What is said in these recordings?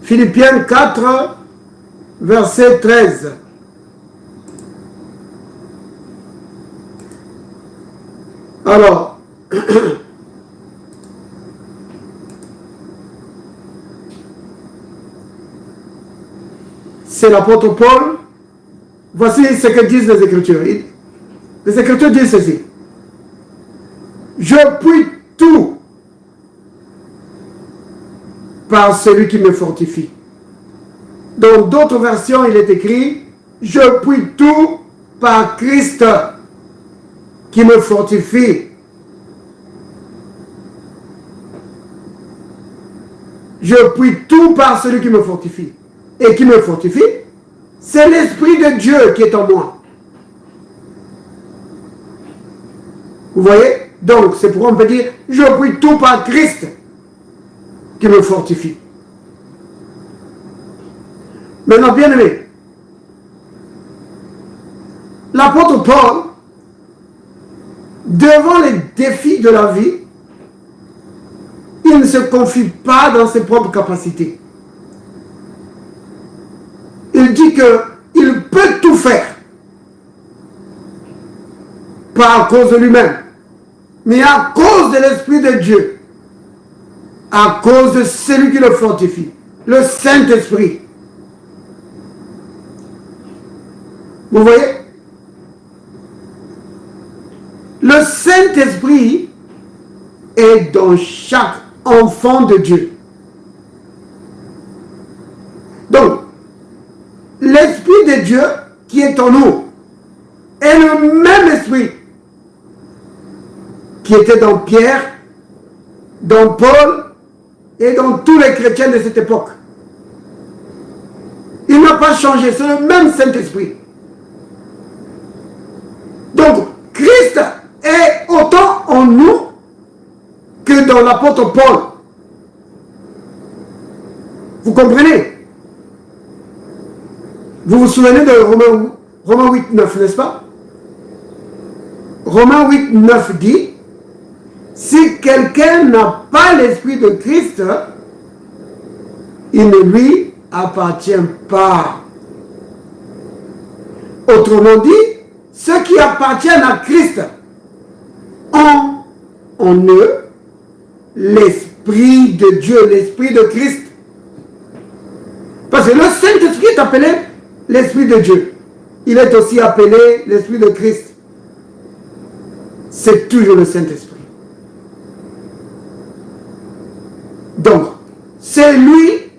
Philippiens 4, verset 13. Alors, c'est l'apôtre Paul. Voici ce que disent les Écritures. Les Écritures disent ceci. Je puis tout par celui qui me fortifie. Dans d'autres versions, il est écrit, je puis tout par Christ qui me fortifie. Je puis tout par celui qui me fortifie. Et qui me fortifie, c'est l'Esprit de Dieu qui est en moi. Vous voyez? Donc, c'est pourquoi on peut dire, je puis tout par Christ qui me fortifie. Maintenant, bien aimé, l'apôtre Paul, devant les défis de la vie, il ne se confie pas dans ses propres capacités. Il dit qu'il peut tout faire pas à cause de lui-même, mais à cause de l'Esprit de Dieu, à cause de celui qui le fortifie, le Saint-Esprit. Vous voyez? Le Saint-Esprit est dans chaque enfant de Dieu. Donc, l'Esprit de Dieu qui est en nous est le même Esprit qui était dans Pierre, dans Paul et dans tous les chrétiens de cette époque. Il n'a pas changé, c'est le même Saint-Esprit. Donc, Christ est autant en nous que dans l'apôtre Paul. Vous comprenez? Vous vous souvenez de Romains 8, 9, n'est-ce pas? Romains 8, 9 dit, si quelqu'un n'a pas l'Esprit de Christ, il ne lui appartient pas. Autrement dit, ceux qui appartiennent à Christ ont en eux l'Esprit de Dieu, l'Esprit de Christ. Parce que le Saint-Esprit est appelé l'Esprit de Dieu. Il est aussi appelé l'Esprit de Christ. C'est toujours le Saint-Esprit. Donc, c'est lui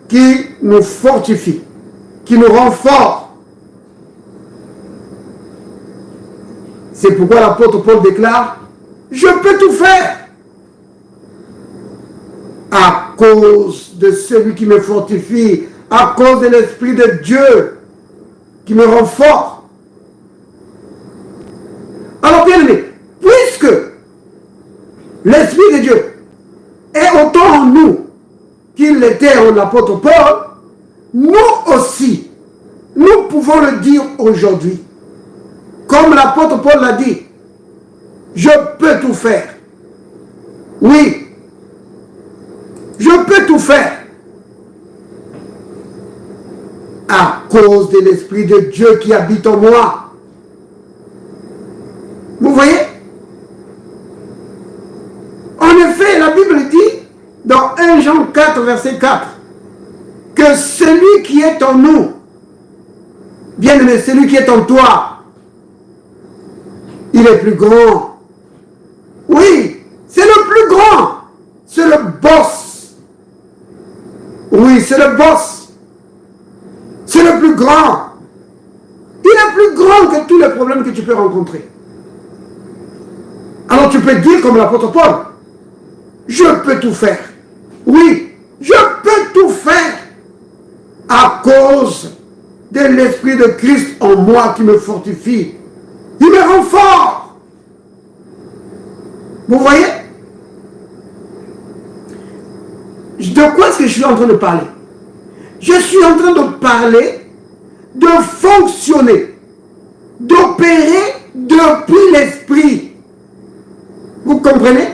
qui nous fortifie, qui nous rend forts. C'est pourquoi l'apôtre Paul déclare, je peux tout faire à cause de celui qui me fortifie, à cause de l'Esprit de Dieu qui me rend fort. Alors bien aimé, puisque l'Esprit de Dieu est autant en nous qu'il l'était en l'apôtre Paul, nous aussi, nous pouvons le dire aujourd'hui. Comme l'apôtre Paul l'a dit, je peux tout faire. Oui, je peux tout faire à cause de l'Esprit de Dieu qui habite en moi. Vous voyez? En effet, la Bible dit dans 1 Jean 4, verset 4, que celui qui est en nous, bien aimé, celui qui est en toi, il est plus grand. Oui, c'est le plus grand. C'est le boss. Oui, c'est le boss. C'est le plus grand. Il est plus grand que tous les problèmes que tu peux rencontrer. Alors tu peux dire comme l'apôtre Paul, je peux tout faire. Oui, je peux tout faire à cause de l'Esprit de Christ en moi qui me fortifie. Il me rend fort. Vous voyez? De quoi est-ce que je suis en train de parler? Je suis en train de parler de fonctionner, d'opérer depuis l'Esprit. Vous comprenez?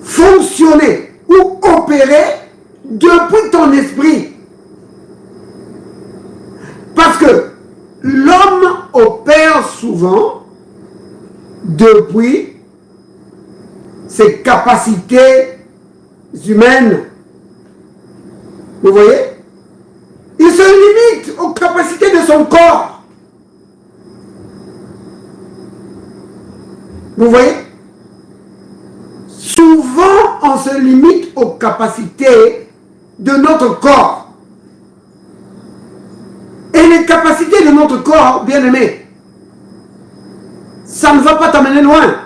Fonctionner ou opérer opérer depuis ton esprit. Parce que l'homme opère souvent depuis ses capacités humaines. Vous voyez? Il se limite aux capacités de son corps. Vous voyez? Souvent, on se limite aux capacités de notre corps. Et les capacités de notre corps, bien aimé, ça ne va pas t'amener loin.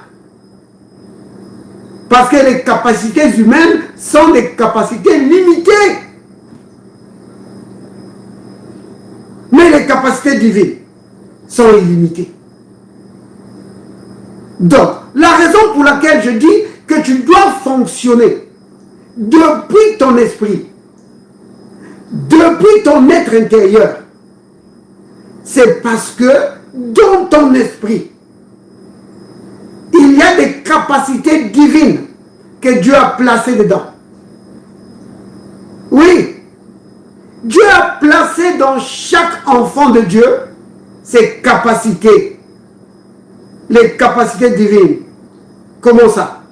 Parce que les capacités humaines sont des capacités limitées. Mais les capacités divines sont illimitées. Donc, la raison pour laquelle je dis que tu dois fonctionner depuis ton esprit, depuis ton être intérieur, c'est parce que dans ton esprit, il y a des capacités divines que Dieu a placées dedans. Oui, Dieu a placé dans chaque enfant de Dieu ses capacités, les capacités divines. Comment ça?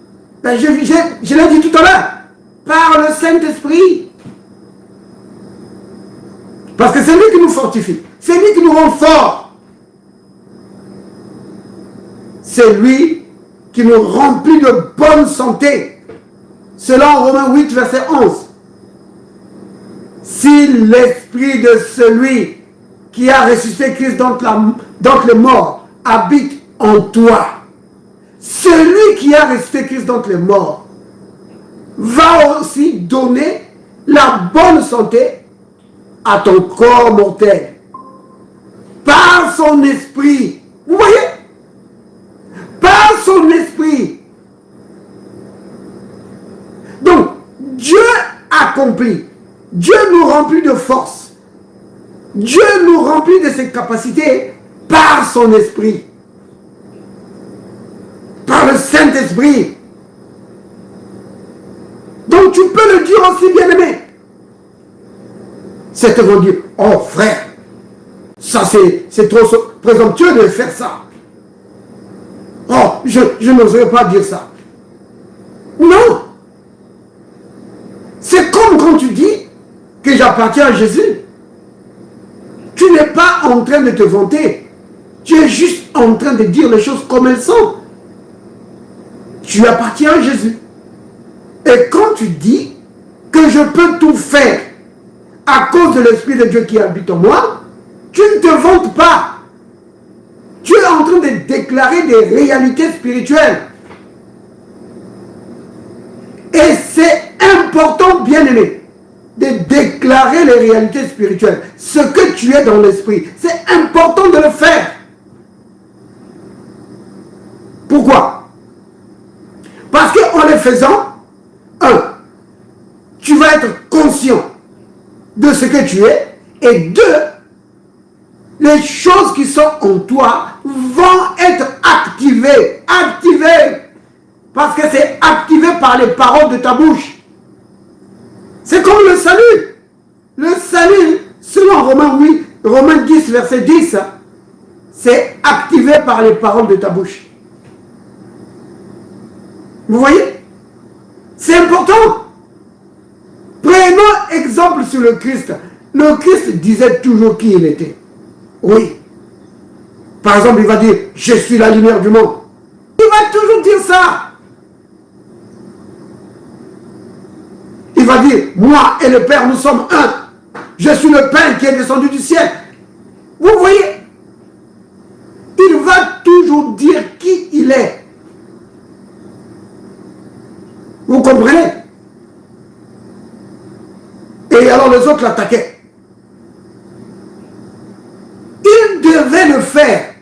Ben je l'ai dit tout à l'heure, par le Saint-Esprit. Parce que c'est lui qui nous fortifie, c'est lui qui nous rend forts. C'est lui qui nous remplit de bonne santé. Selon Romains 8, verset 11. Si l'esprit de celui qui a ressuscité Christ d'entre les morts habite en toi, celui qui a ressuscité Christ d'entre les morts va aussi donner la bonne santé à ton corps mortel par son esprit. Vous voyez? Par son esprit. Donc, Dieu accomplit. Dieu nous remplit de force. Dieu nous remplit de ses capacités par son esprit. Par le Saint-Esprit. Donc tu peux le dire aussi, bien-aimé. C'est te dire, oh frère, ça c'est trop présomptueux de faire ça. Oh, je n'oserais pas dire ça. Non. C'est comme quand tu dis que j'appartiens à Jésus. Tu n'es pas en train de te vanter. Tu es juste en train de dire les choses comme elles sont. Tu appartiens à Jésus. Et quand tu dis que je peux tout faire à cause de l'Esprit de Dieu qui habite en moi, tu ne te vantes pas. Tu es en train de déclarer des réalités spirituelles. Et c'est important, bien-aimé, de déclarer les réalités spirituelles. Ce que tu es dans l'esprit, c'est important de le faire. Pourquoi? Parce qu'en le faisant, tu vas être conscient de ce que tu es, et deux, les choses qui sont en toi vont être activées. Parce que c'est activé par les paroles de ta bouche. C'est comme le salut. Le salut, selon Romains 10, verset 10, c'est activé par les paroles de ta bouche. Vous voyez? C'est important. Prenons exemple sur le Christ. Le Christ disait toujours qui il était. Oui. Par exemple, il va dire, je suis la lumière du monde. Il va toujours dire ça. Il va dire, moi et le Père, nous sommes un. Je suis le pain qui est descendu du ciel. Vous voyez? Il va toujours dire qui il est. Vous comprenez? Et alors les autres l'attaquaient. Il devait le faire.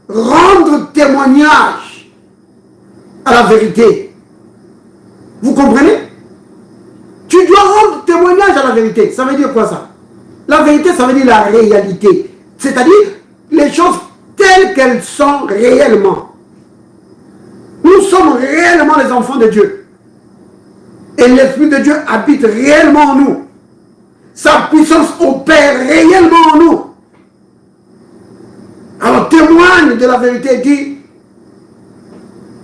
Rendre témoignage à la vérité. Vous comprenez? Tu dois rendre témoignage à la vérité. Ça veut dire quoi ça? La vérité, ça veut dire la réalité. C'est-à-dire les choses telles qu'elles sont réellement. Nous sommes réellement les enfants de Dieu. et l'Esprit de Dieu habite réellement en nous, sa puissance opère réellement en nous, alors témoigne de la vérité et dit,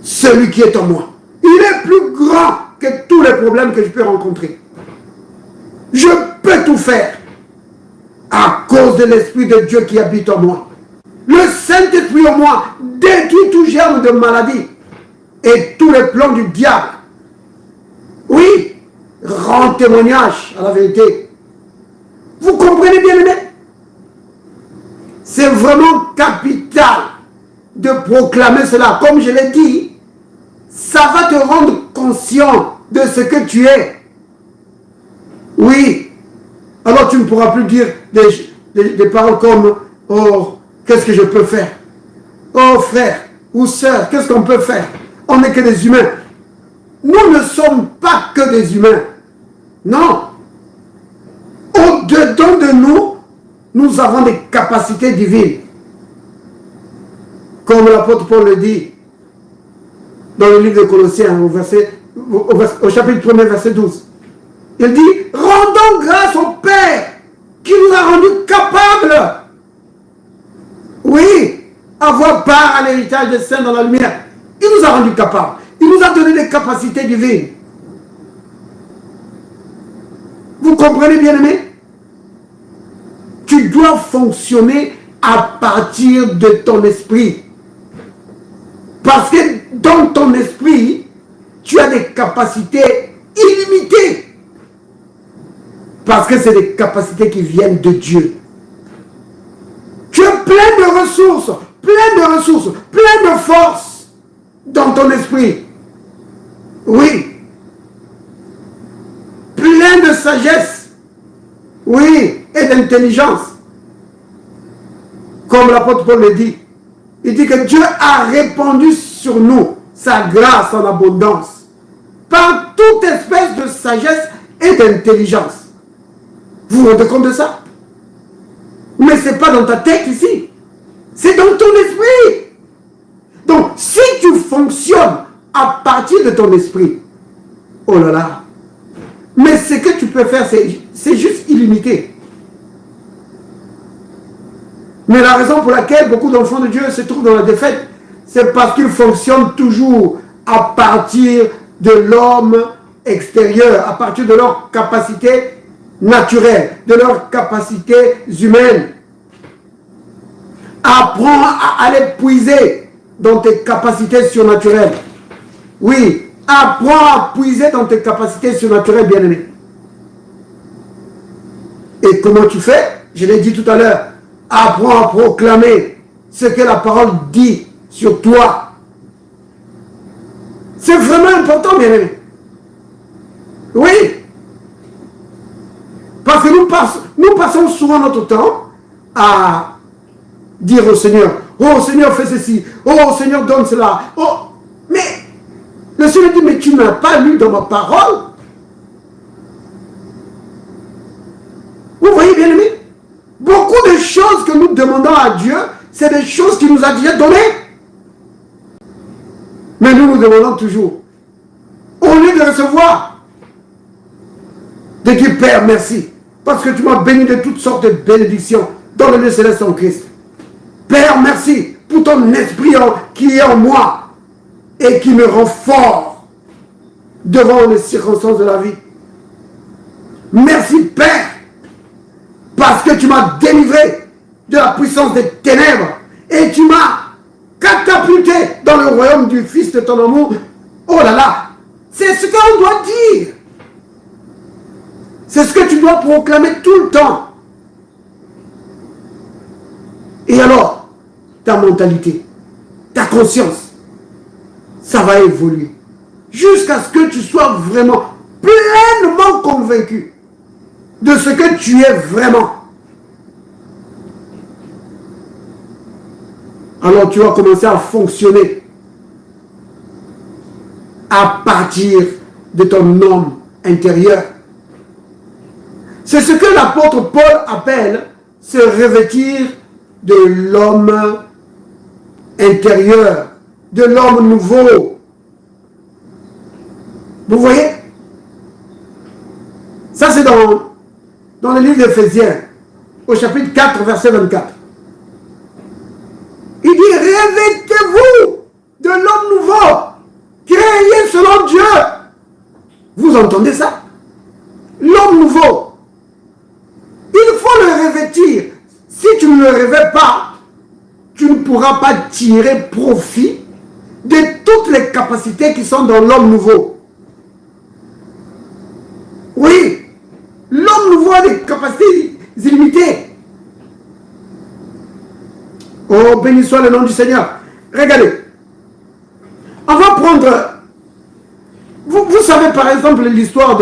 celui qui est en moi, il est plus grand que tous les problèmes que je peux rencontrer. Je peux tout faire à cause de l'Esprit de Dieu qui habite en moi. Le Saint-Esprit en moi détruit tout germe de maladie et tous les plans du diable. Oui, rend témoignage à la vérité. Vous comprenez bien, aimé? C'est vraiment capital de proclamer cela. Comme je l'ai dit, ça va te rendre conscient de ce que tu es. Oui. Alors tu ne pourras plus dire des paroles comme « Oh, qu'est-ce que je peux faire? Oh, frère ou sœur, qu'est-ce qu'on peut faire? On n'est que des humains. » Nous ne sommes pas que des humains. Non. Au-dedans de nous, nous avons des capacités divines. Comme l'apôtre Paul le dit dans le livre de Colossiens, au chapitre 1er, verset 12. Il dit, rendons grâce au Père qui nous a rendus capables, oui, avoir part à l'héritage des saints dans la lumière. Il nous a rendus capables. Il nous a donné des capacités divines. Vous comprenez, bien-aimés? Tu dois fonctionner à partir de ton esprit. Parce que dans ton esprit, tu as des capacités illimitées. Parce que c'est des capacités qui viennent de Dieu. Tu es plein de ressources, plein de force dans ton esprit. Oui. Plein de sagesse. Oui. Et d'intelligence. Comme l'apôtre Paul le dit. Il dit que Dieu a répandu sur nous sa grâce en abondance. Par toute espèce de sagesse et d'intelligence. Vous vous rendez compte de ça? Mais ce n'est pas dans ta tête ici. C'est dans ton esprit. Donc, si tu fonctionnes à partir de ton esprit, oh là là, mais ce que tu peux faire, c'est juste illimité. Mais la raison pour laquelle beaucoup d'enfants de Dieu se trouvent dans la défaite, c'est parce qu'ils fonctionnent toujours à partir de l'homme extérieur, à partir de leur capacité naturelle, de leurs capacités humaines. Apprends à aller puiser dans tes capacités surnaturelles. Oui, apprends à puiser dans tes capacités surnaturelles, bien-aimé. Et comment tu fais? Je l'ai dit tout à l'heure. Apprends à proclamer ce que la parole dit sur toi. C'est vraiment important, bien-aimé. Oui. Parce que nous passons souvent notre temps à dire au Seigneur, oh Seigneur, fais ceci, oh Seigneur, donne cela. Oh, mais le Seigneur dit, mais tu n'as pas lu dans ma parole. Vous voyez, bien aimé, beaucoup de choses que nous demandons à Dieu, c'est des choses qu'il nous a déjà données. Mais nous nous demandons toujours, au lieu de recevoir, de dire, Père, merci, parce que tu m'as béni de toutes sortes de bénédictions dans le lieu céleste en Christ. Père, merci pour ton esprit qui est en moi et qui me rend fort devant les circonstances de la vie. Merci, Père, parce que tu m'as délivré de la puissance des ténèbres et tu m'as catapulté dans le royaume du Fils de ton amour. Oh là là, c'est ce qu'on doit dire. C'est ce que tu dois proclamer tout le temps. Et alors, ta mentalité, ta conscience, ça va évoluer. Jusqu'à ce que tu sois vraiment pleinement convaincu de ce que tu es vraiment. Alors tu vas commencer à fonctionner à partir de ton homme intérieur. C'est ce que l'apôtre Paul appelle se revêtir de l'homme intérieur, de l'homme nouveau. Vous voyez? Ça, c'est dans le livre d'Éphésiens, au chapitre 4, verset 24. Il dit, revêtez-vous de l'homme nouveau, créé selon Dieu. Vous entendez ça? L'homme nouveau. Il faut le revêtir. Si tu ne le revêts pas, tu ne pourras pas tirer profit de toutes les capacités qui sont dans l'homme nouveau. Oui, l'homme nouveau a des capacités illimitées. Oh, béni soit le nom du Seigneur. Regardez. On va prendre... Vous savez par exemple l'histoire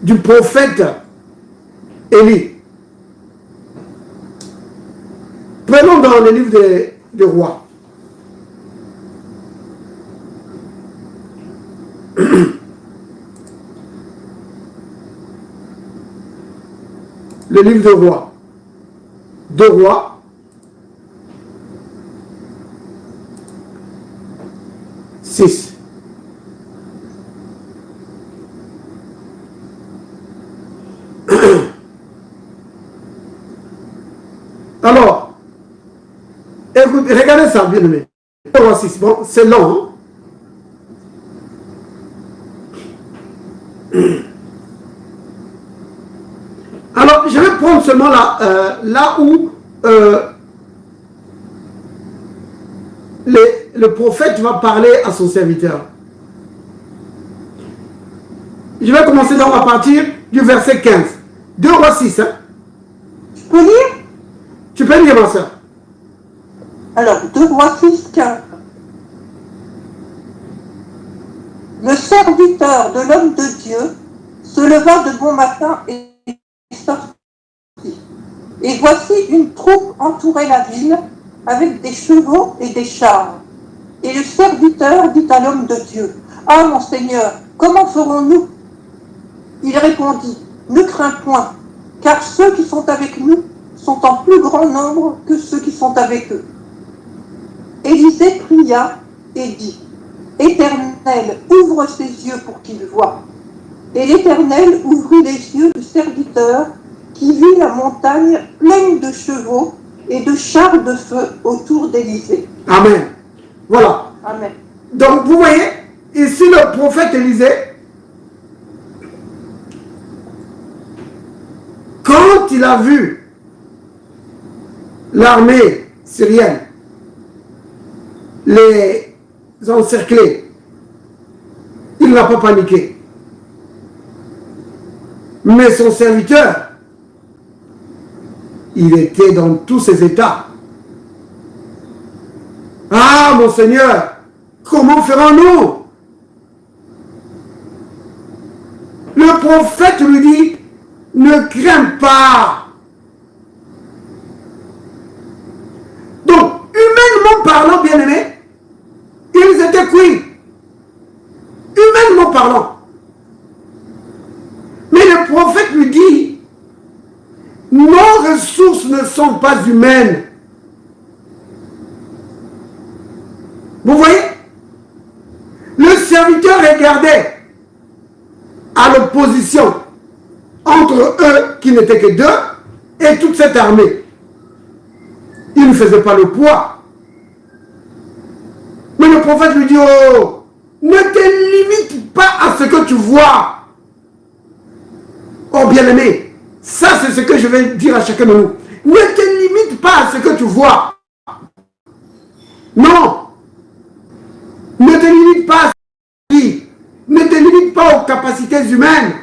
du prophète Élie. Prenons dans le livre des rois. Le livre des rois. Deux rois. Six. Alors, écoutez, regardez ça, bien aimé. Bon, c'est long. Alors, je vais prendre seulement là où le prophète va parler à son serviteur. Je vais commencer donc à partir du verset 15. 2 Rois 6. Hein? Tu peux lire? Tu peux lire, ma soeur. Alors, 2 Rois 6, 15. Le serviteur de l'homme de Dieu se leva de bon matin et sortit. Et voici une troupe entourait la ville avec des chevaux et des chars. Et le serviteur dit à l'homme de Dieu, « Ah, mon Seigneur, comment ferons-nous » Il répondit, « Ne crains point, car ceux qui sont avec nous sont en plus grand nombre que ceux qui sont avec eux. » Élisée pria et dit, « Éternel, ouvre ses yeux pour qu'il voie. » Et l'Éternel ouvrit les yeux du serviteur qui vit la montagne pleine de chevaux et de chars de feu autour d'Élisée. Amen. Voilà. Amen. Donc, vous voyez, ici le prophète Élisée, quand il a vu l'armée syrienne les encercler, il n'a pas paniqué. Mais son serviteur, il était dans tous ses états. Ah, mon Seigneur, comment ferons-nous? Le prophète lui dit, ne crains pas. Donc, humainement parlant, bien-aimés, ils étaient cuits. Humainement parlant. Mais le prophète lui dit, nos ressources ne sont pas humaines. Vous voyez? Le serviteur regardait à l'opposition entre eux, qui n'étaient que deux, et toute cette armée. Il ne faisait pas le poids. Mais le prophète lui dit, oh, ne te limite pas à ce que tu vois. Oh bien-aimé, ça c'est ce que je vais dire à chacun de nous. Ne te limite pas à ce que tu vois. Non. Ne te limite pas à ce que tu vis. Ne te limite pas aux capacités humaines.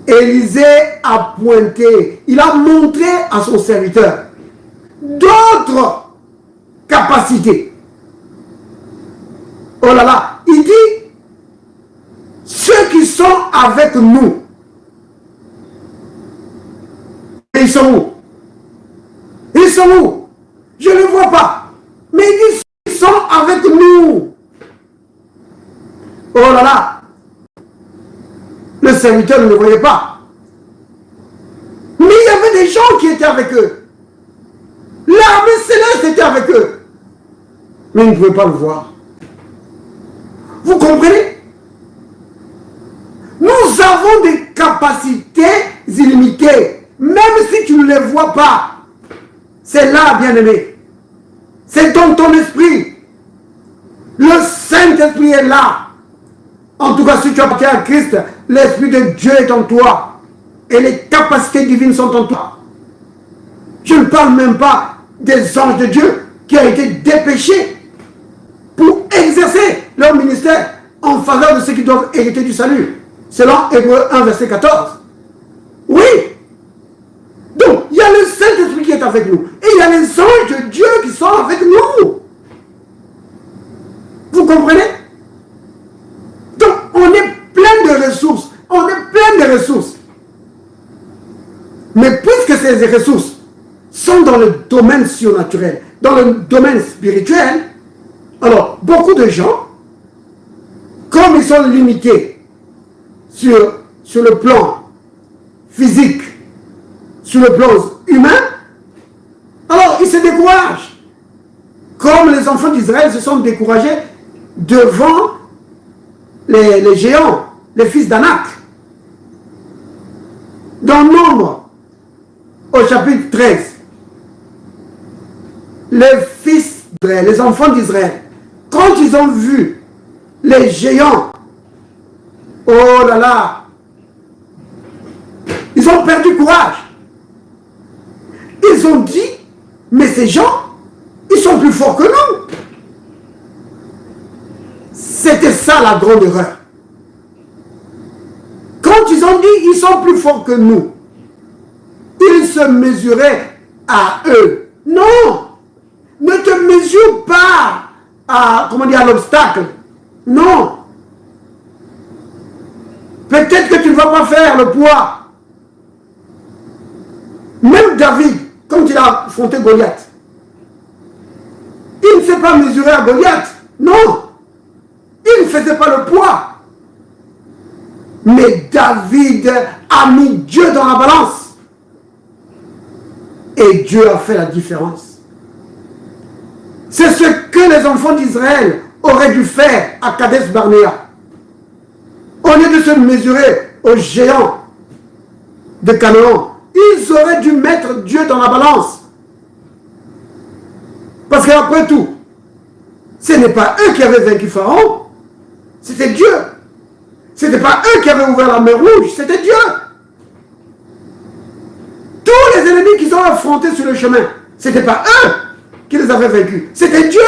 Élisée a pointé, il a montré à son serviteur d'autres capacités. Oh là là, il dit, ceux qui sont avec nous, ils sont où? Ils sont où? Je ne les vois pas. Mais il dit, ils sont avec nous. Oh là là. Le serviteur ne le voyait pas. Mais il y avait des gens qui étaient avec eux. L'armée céleste était avec eux. Mais ils ne pouvaient pas le voir. Vous comprenez? Nous avons des capacités illimitées, même si tu ne les vois pas. C'est là, bien-aimé. C'est dans ton esprit. Le Saint-Esprit est là. En tout cas, si tu appartiens à Christ, l'Esprit de Dieu est en toi. Et les capacités divines sont en toi. Je ne parle même pas des anges de Dieu qui ont été dépêchés pour exercer leur ministère en faveur de ceux qui doivent hériter du salut. Selon Hébreux 1, verset 14. Oui. Donc, il y a le Saint-Esprit qui est avec nous. Et il y a les anges de Dieu qui sont avec nous. Vous comprenez? Donc, on est plein de ressources. On est plein de ressources. Mais puisque ces ressources sont dans le domaine surnaturel, dans le domaine spirituel, alors, beaucoup de gens, comme ils sont limités sur le plan physique, sur le plan humain, alors ils se découragent. Comme les enfants d'Israël se sont découragés devant les géants, les fils d'Anak. Dans Nombre, au chapitre 13, les fils d'Israël, les enfants d'Israël, quand ils ont vu les géants, oh là là, ils ont perdu courage. Ils ont dit, mais ces gens, ils sont plus forts que nous. C'était ça la grande erreur. Quand ils ont dit, ils sont plus forts que nous, ils se mesuraient à eux. Non! Ne te mesure pas à, à l'obstacle. Non. Peut-être que tu ne vas pas faire le poids. Même David, quand il a affronté Goliath, il ne s'est pas mesuré à Goliath. Non. Il ne faisait pas le poids. Mais David a mis Dieu dans la balance. Et Dieu a fait la différence. C'est ce que les enfants d'Israël auraient dû faire à Kadesh Barnéa. Au lieu de se mesurer aux géants de Canaan, ils auraient dû mettre Dieu dans la balance. Parce qu'après tout, ce n'est pas eux qui avaient vaincu Pharaon, c'était Dieu. Ce n'était pas eux qui avaient ouvert la mer Rouge, c'était Dieu. Tous les ennemis qu'ils ont affrontés sur le chemin, ce n'était pas eux qui les avaient vaincus, c'était Dieu.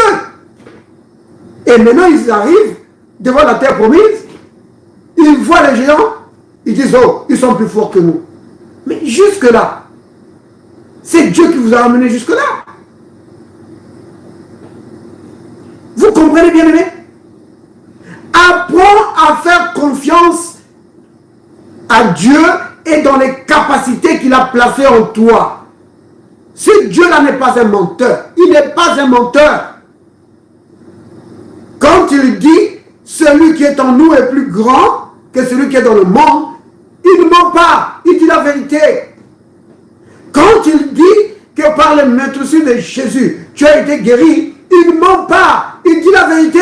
Et maintenant ils arrivent devant la terre promise, ils voient les géants, ils disent, oh, ils sont plus forts que nous. Mais jusque-là, c'est Dieu qui vous a amené jusque-là. Vous comprenez bien, aimé? Apprends à faire confiance à Dieu et dans les capacités qu'il a placées en toi. Si Dieu là n'est pas un menteur, il n'est pas un menteur. Quand il dit, celui qui est en nous est plus grand que celui qui est dans le monde, il ne ment pas, il dit la vérité. Quand il dit que par les meurtrissures de Jésus, tu as été guéri, il ne ment pas, il dit la vérité.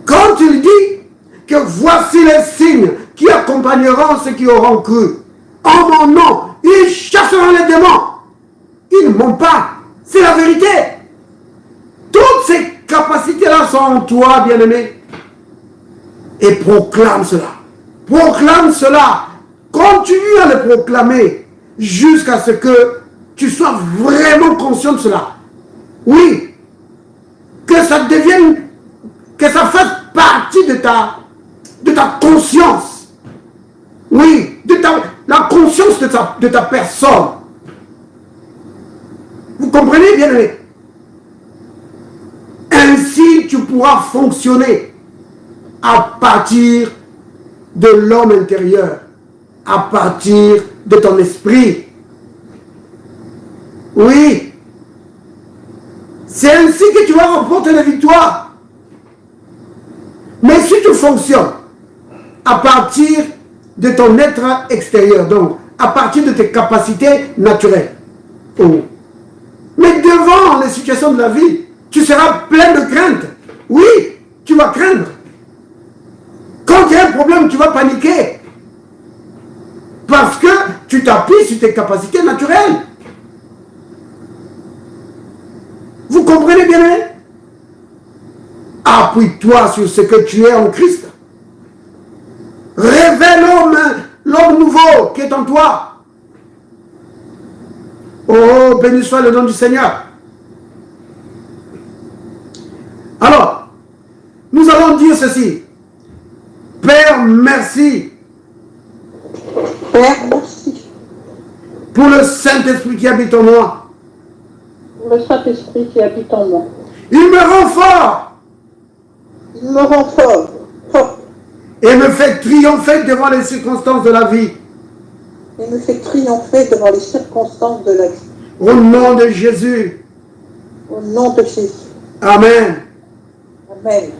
Quand il dit que voici les signes qui accompagneront ceux qui auront cru, en mon nom, ils chasseront les démons, ils ne ment pas, c'est la vérité. Toutes ces capacités-là sont en toi, bien-aimé. Et proclame cela. Proclame cela. Continue à le proclamer jusqu'à ce que tu sois vraiment conscient de cela. Oui. Que ça devienne, que ça fasse partie de ta conscience. Oui. De la conscience de ta personne. Vous comprenez, bien-aimé? Ainsi, tu pourras fonctionner à partir de l'homme intérieur, à partir de ton esprit. Oui. C'est ainsi que tu vas remporter la victoire. Mais si tu fonctionnes à partir de ton être extérieur, donc à partir de tes capacités naturelles, oh. Mais devant les situations de la vie, tu seras plein de crainte. Oui, dois craindre. Quand il y a un problème, tu vas paniquer. Parce que tu t'appuies sur tes capacités naturelles. Vous comprenez bien, hein? Appuie-toi sur ce que tu es en Christ. Révèle l'homme nouveau qui est en toi. Oh, béni soit le nom du Seigneur. Alors, nous allons dire ceci. Père, merci. Père, merci. Pour le Saint-Esprit qui habite en moi. Pour le Saint-Esprit qui habite en moi. Il me rend fort. Il me rend fort. Et me fait triompher devant les circonstances de la vie. Et me fait triompher devant les circonstances de la vie. Au nom de Jésus. Au nom de Jésus. Amen. Amen.